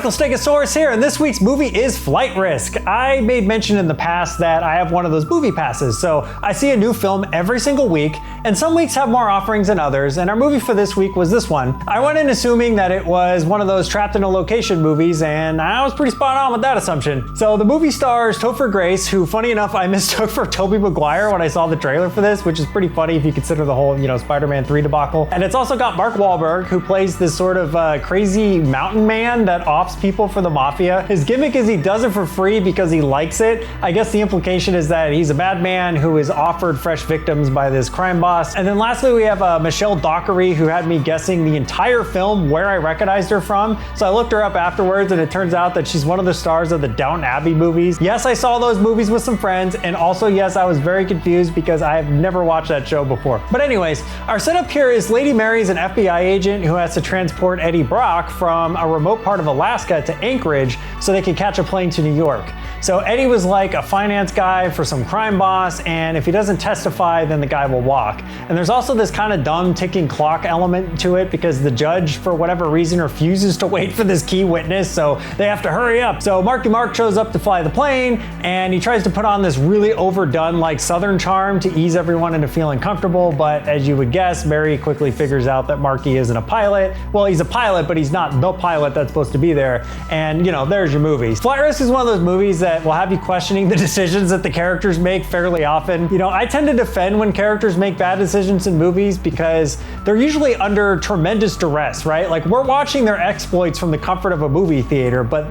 Stegosaurus here, and this week's movie is Flight Risk. I made mention in the past that I have one of those movie passes, so I see a new film every single week, and some weeks have more offerings than others, and our movie for this week was this one. I went in assuming that it was one of those trapped in a location movies, and I was pretty spot on with that assumption. So the movie stars Topher Grace, who, funny enough, I mistook for Tobey Maguire when I saw the trailer for this, which is pretty funny if you consider the whole, Spider-Man 3 debacle. And it's also got Mark Wahlberg, who plays this sort of crazy mountain man that offs people for the mafia. His gimmick is he does it for free because he likes it. I guess the implication is that he's a bad man who is offered fresh victims by this crime boss. And then lastly, we have Michelle Dockery, who had me guessing the entire film where I recognized her from. So I looked her up afterwards, and it turns out that she's one of the stars of the Downton Abbey movies. Yes, I saw those movies with some friends, and also yes, I was very confused because I have never watched that show before. But anyways, our setup here is Lady Mary's an FBI agent who has to transport Eddie Brock from a remote part of Alaska to Anchorage so they can catch a plane to New York. So Eddie was like a finance guy for some crime boss, and if he doesn't testify, then the guy will walk. And there's also this kind of dumb ticking clock element to it because the judge, for whatever reason, refuses to wait for this key witness, so they have to hurry up. So Marky Mark shows up to fly the plane, and he tries to put on this really overdone like Southern charm to ease everyone into feeling comfortable, but as you would guess, Mary quickly figures out that Marky isn't a pilot. Well, he's a pilot, but he's not the pilot that's supposed to be there, and there's your movie. Flight Risk is one of those movies that will have you questioning the decisions that the characters make fairly often. I tend to defend when characters make bad decisions in movies because they're usually under tremendous duress, right? Like, we're watching their exploits from the comfort of a movie theater, but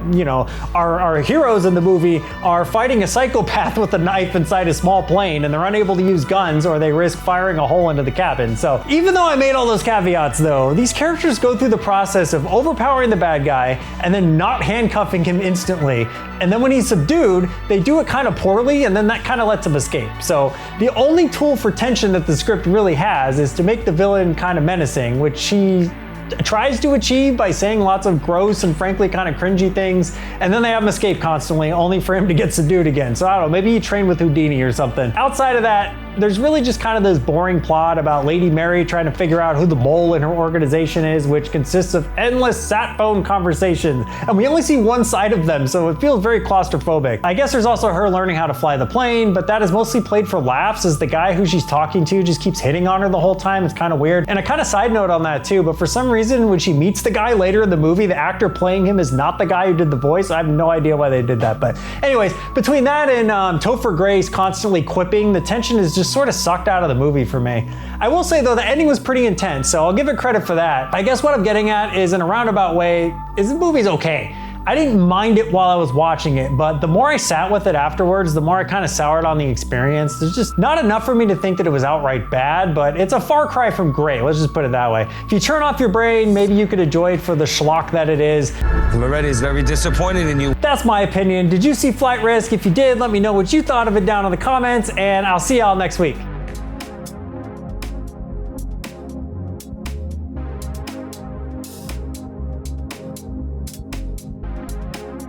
our heroes in the movie are fighting a psychopath with a knife inside a small plane, and they're unable to use guns or they risk firing a hole into the cabin. So even though I made all those caveats though, these characters go through the process of overpowering the bad guy and then not handcuffing him instantly. And then when he's subdued, they do it kind of poorly, and then that kind of lets him escape. So the only tool for tension that the script really has is to make the villain kind of menacing, which she tries to achieve by saying lots of gross and frankly kind of cringy things, and then they have him escape constantly, only for him to get subdued again. So I don't know, maybe he trained with Houdini or something. Outside of that, there's really just kind of this boring plot about Lady Mary trying to figure out who the mole in her organization is, which consists of endless sat phone conversations, and we only see one side of them, so it feels very claustrophobic. I guess there's also her learning how to fly the plane, but that is mostly played for laughs as the guy who she's talking to just keeps hitting on her the whole time. It's kind of weird. And a kind of side note on that too, but for some reason when she meets the guy later in the movie, the actor playing him is not the guy who did the voice. I have no idea why they did that, but anyways, between that and Topher Grace constantly quipping, the tension is just sort of sucked out of the movie for me. I will say though, the ending was pretty intense, so I'll give it credit for that. I guess what I'm getting at is, in a roundabout way, is the movie's okay. I didn't mind it while I was watching it, but the more I sat with it afterwards, the more I kind of soured on the experience. There's just not enough for me to think that it was outright bad, but it's a far cry from great, let's just put it that way. If you turn off your brain, maybe you could enjoy it for the schlock that it is. Moretti is very disappointed in you. That's my opinion. Did you see Flight Risk? If you did, let me know what you thought of it down in the comments, and I'll see y'all next week.